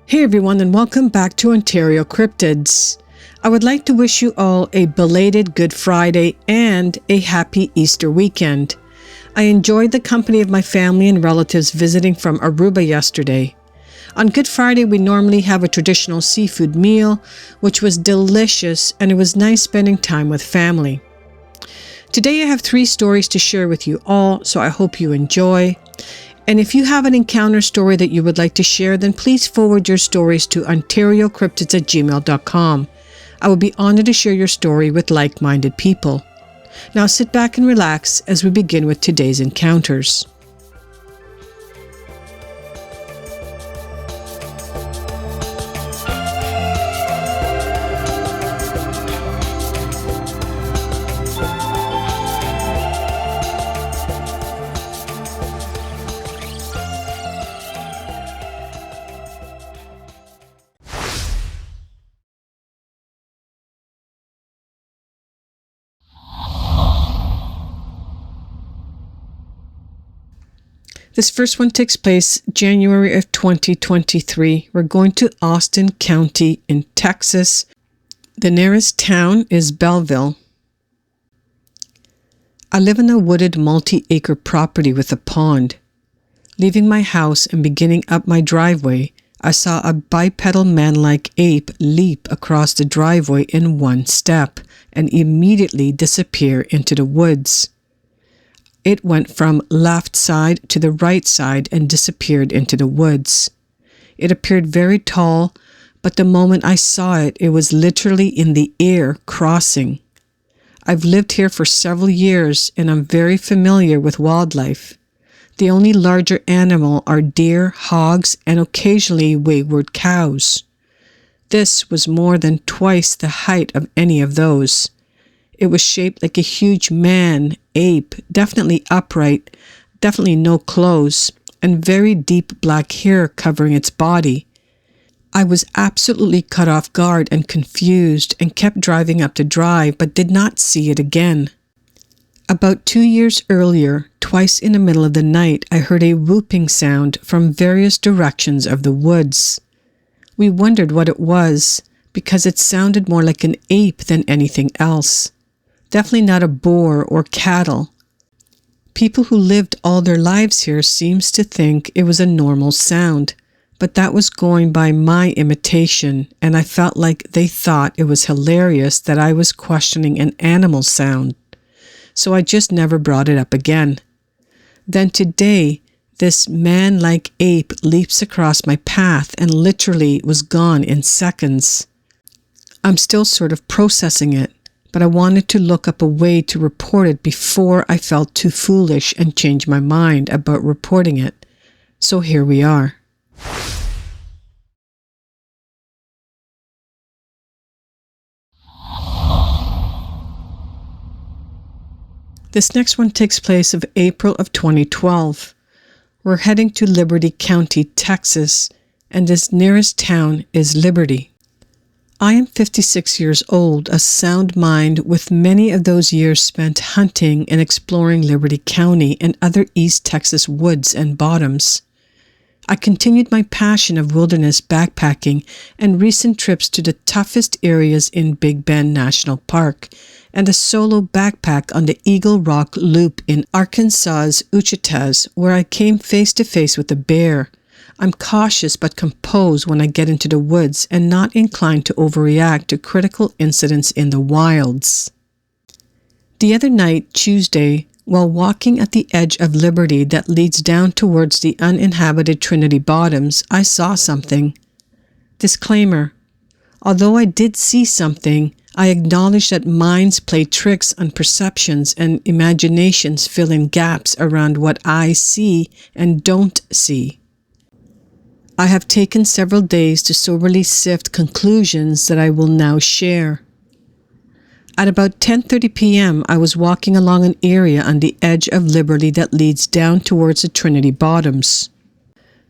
Hey everyone, and welcome back to Ontario Cryptids. I would like to wish you all a belated Good Friday and a happy Easter weekend. I enjoyed the company of my family and relatives visiting from Aruba yesterday. On Good Friday, we normally have a traditional seafood meal, which was delicious, and it was nice spending time with family. Today I have 3 stories to share with you all, so I hope you enjoy. And if you have an encounter story that you would like to share, then please forward your stories to OntarioCryptids@gmail.com. I would be honored to share your story with like-minded people. Now sit back and relax as we begin with today's encounters. This first one takes place January of 2023. We're going to Austin County in Texas. The nearest town is Belleville. I live in a wooded multi-acre property with a pond. Leaving my house and beginning up my driveway, I saw a bipedal man-like ape leap across the driveway in one step and immediately disappear into the woods. It went from left side to the right side and disappeared into the woods. It appeared very tall, but the moment I saw it, it was literally in the air crossing. I've lived here for several years and I'm very familiar with wildlife. The only larger animal are deer, hogs, and occasionally wayward cows. This was more than twice the height of any of those. It was shaped like a huge man, ape, definitely upright, definitely no clothes, and very deep black hair covering its body. I was absolutely caught off guard and confused and kept driving up the drive but did not see it again. About 2 years earlier, twice in the middle of the night, I heard a whooping sound from various directions of the woods. We wondered what it was because it sounded more like an ape than anything else. Definitely not a boar or cattle. People who lived all their lives here seems to think it was a normal sound, but that was going by my imitation, and I felt like they thought it was hilarious that I was questioning an animal sound. So I just never brought it up again. Then today, this man-like ape leaps across my path and literally was gone in seconds. I'm still sort of processing it, but I wanted to look up a way to report it before I felt too foolish and changed my mind about reporting it. So here we are. This next one takes place of April of 2012. We're heading to Liberty County, Texas, and its nearest town is Liberty. I am 56 years old, a sound mind with many of those years spent hunting and exploring Liberty County and other East Texas woods and bottoms. I continued my passion of wilderness backpacking and recent trips to the toughest areas in Big Bend National Park and a solo backpack on the Eagle Rock Loop in Arkansas's Ouachita, where I came face to face with a bear. I'm cautious but composed when I get into the woods and not inclined to overreact to critical incidents in the wilds. The other night, Tuesday, while walking at the edge of Liberty that leads down towards the uninhabited Trinity Bottoms, I saw something. Disclaimer: although I did see something, I acknowledge that minds play tricks on perceptions and imaginations fill in gaps around what I see and don't see. I have taken several days to soberly sift conclusions that I will now share. At about 10:30 p.m., I was walking along an area on the edge of Liberty that leads down towards the Trinity Bottoms.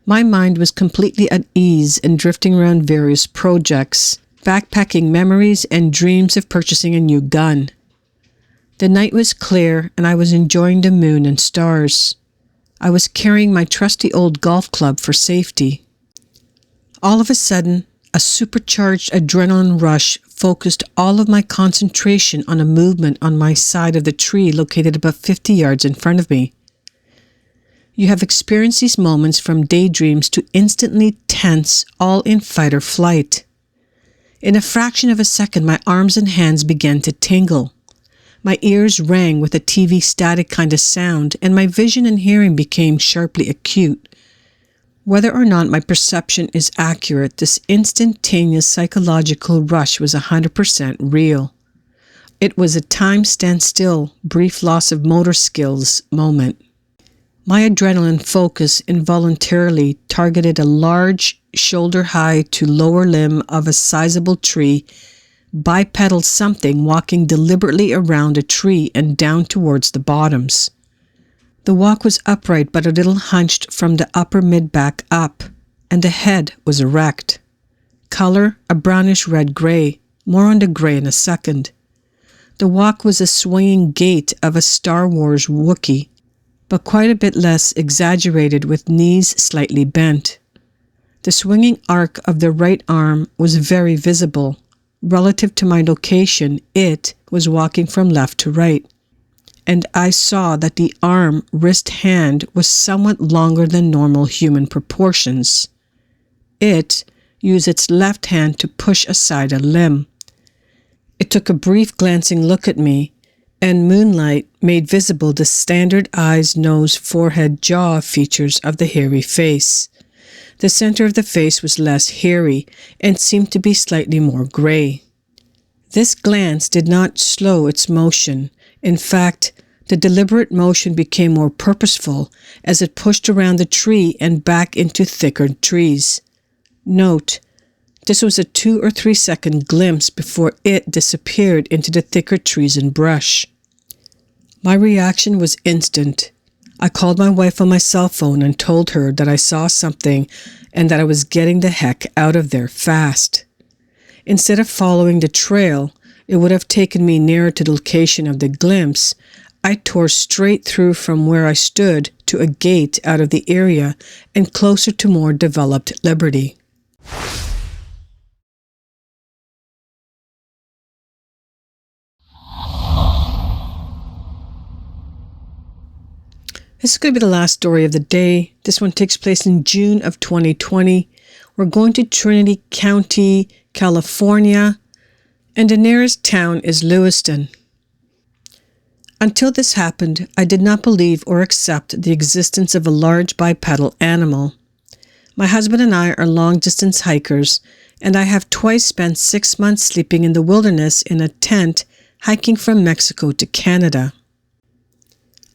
My mind was completely at ease and drifting around various projects, backpacking memories, and dreams of purchasing a new gun. The night was clear, and I was enjoying the moon and stars. I was carrying my trusty old golf club for safety. All of a sudden, a supercharged adrenaline rush focused all of my concentration on a movement on my side of the tree located about 50 yards in front of me. You have experienced these moments from daydreams to instantly tense, all in fight or flight. In a fraction of a second, my arms and hands began to tingle. My ears rang with a TV static kind of sound, and my vision and hearing became sharply acute. Whether or not my perception is accurate, this instantaneous psychological rush was 100% real. It was a time standstill, brief loss of motor skills moment. My adrenaline focus involuntarily targeted a large, shoulder-high to lower limb of a sizable tree, bipedal something walking deliberately around a tree and down towards the bottoms. The walk was upright but a little hunched from the upper mid-back up, and the head was erect. Color, a brownish red-gray, more on the gray in a second. The walk was a swinging gait of a Star Wars Wookiee, but quite a bit less exaggerated with knees slightly bent. The swinging arc of the right arm was very visible. Relative to my location, it was walking from left to right, and I saw that the arm wrist hand was somewhat longer than normal human proportions. It used its left hand to push aside a limb. It took a brief glancing look at me, and moonlight made visible the standard eyes, nose, forehead, jaw features of the hairy face. The center of the face was less hairy and seemed to be slightly more gray. This glance did not slow its motion. In fact, the deliberate motion became more purposeful as it pushed around the tree and back into thicker trees. Note, this was a 2 or 3 second glimpse before it disappeared into the thicker trees and brush. My reaction was instant. I called my wife on my cell phone and told her that I saw something and that I was getting the heck out of there fast. Instead of following the trail, it would have taken me nearer to the location of the glimpse. I tore straight through from where I stood to a gate out of the area and closer to more developed liberty. This is going to be the last story of the day. This one takes place in June of 2020. We're going to Trinity County, California, and the nearest town is Lewiston. Until this happened, I did not believe or accept the existence of a large bipedal animal. My husband and I are long-distance hikers, and I have twice spent 6 months sleeping in the wilderness in a tent, hiking from Mexico to Canada.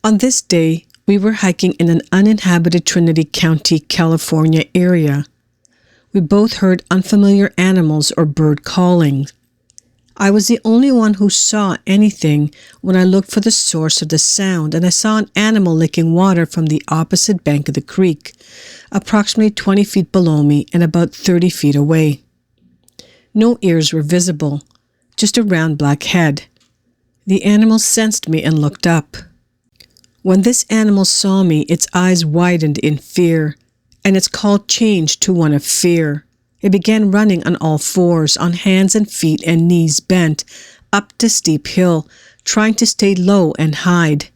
On this day, we were hiking in an uninhabited Trinity County, California area. We both heard unfamiliar animals or bird calling. I was the only one who saw anything when I looked for the source of the sound, and I saw an animal licking water from the opposite bank of the creek, approximately 20 feet below me and about 30 feet away. No ears were visible, just a round black head. The animal sensed me and looked up. When this animal saw me, its eyes widened in fear, and its call changed to one of fear. It began running on all fours, on hands and feet and knees bent, up the steep hill, trying to stay low and hide.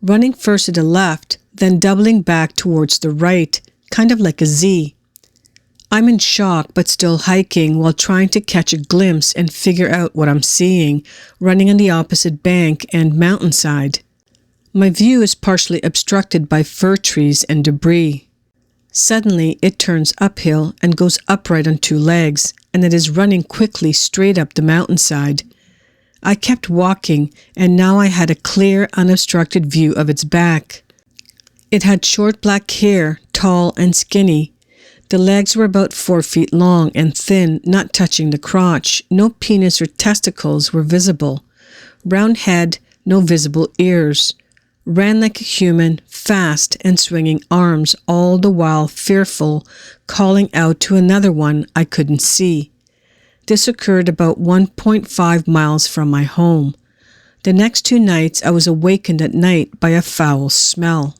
Running first to the left, then doubling back towards the right, kind of like a Z. I'm in shock but still hiking while trying to catch a glimpse and figure out what I'm seeing, running on the opposite bank and mountainside. My view is partially obstructed by fir trees and debris. Suddenly, it turns uphill and goes upright on 2 legs, and it is running quickly straight up the mountainside. I kept walking, and now I had a clear, unobstructed view of its back. It had short black hair, tall and skinny. The legs were about 4 feet long and thin, not touching the crotch. No penis or testicles were visible. Round head, no visible ears. Ran like a human, fast and swinging arms, all the while fearful, calling out to another one I couldn't see. This occurred about 1.5 miles from my home. The next 2 nights I was awakened at night by a foul smell.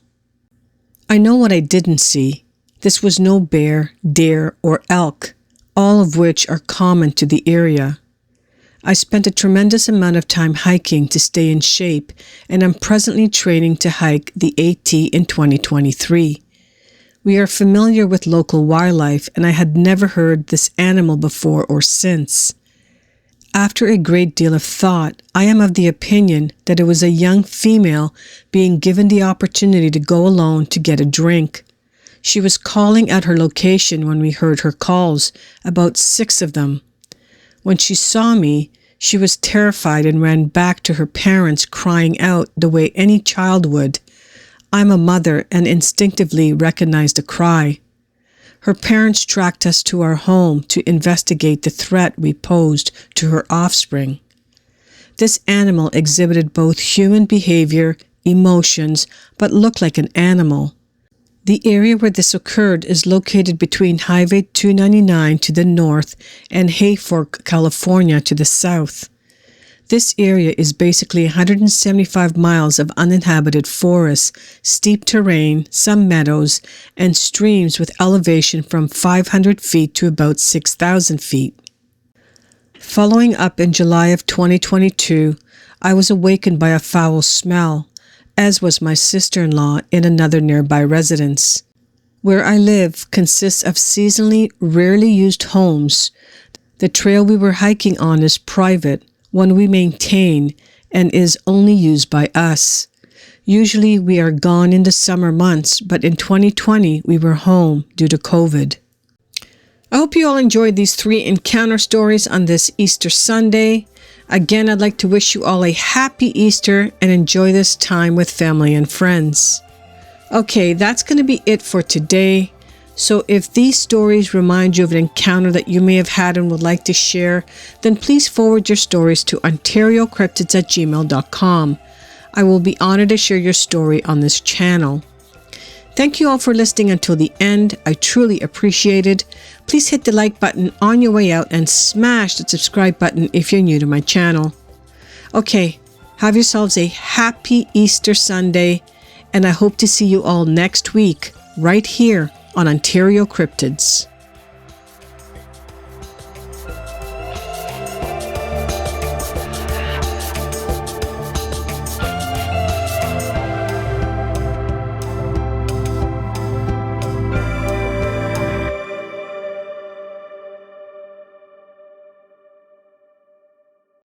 I know what I didn't see. This was no bear, deer, or elk, all of which are common to the area. I spent a tremendous amount of time hiking to stay in shape, and I'm presently training to hike the AT in 2023. We are familiar with local wildlife, and I had never heard this animal before or since. After a great deal of thought, I am of the opinion that it was a young female being given the opportunity to go alone to get a drink. She was calling at her location when we heard her calls, about 6 of them. When she saw me, she was terrified and ran back to her parents, crying out the way any child would. I'm a mother and instinctively recognized the cry. Her parents tracked us to our home to investigate the threat we posed to her offspring. This animal exhibited both human behavior, emotions, but looked like an animal. The area where this occurred is located between Highway 299 to the north and Hayfork, California to the south. This area is basically 175 miles of uninhabited forests, steep terrain, some meadows, and streams with elevation from 500 feet to about 6,000 feet. Following up in July of 2022, I was awakened by a foul smell, as was my sister-in-law in another nearby residence. Where I live consists of seasonally rarely used homes. The trail we were hiking on is private, one we maintain, and is only used by us. Usually we are gone in the summer months, but in 2020 we were home due to COVID. I hope you all enjoyed these 3 encounter stories on this Easter Sunday. Again, I'd like to wish you all a happy Easter and enjoy this time with family and friends. Okay, that's going to be it for today. So if these stories remind you of an encounter that you may have had and would like to share, then please forward your stories to OntarioCryptids@gmail.com. I will be honored to share your story on this channel. Thank you all for listening until the end. I truly appreciate it. Please hit the like button on your way out and smash the subscribe button if you're new to my channel. Okay, have yourselves a happy Easter Sunday, and I hope to see you all next week right here on Ontario Cryptids.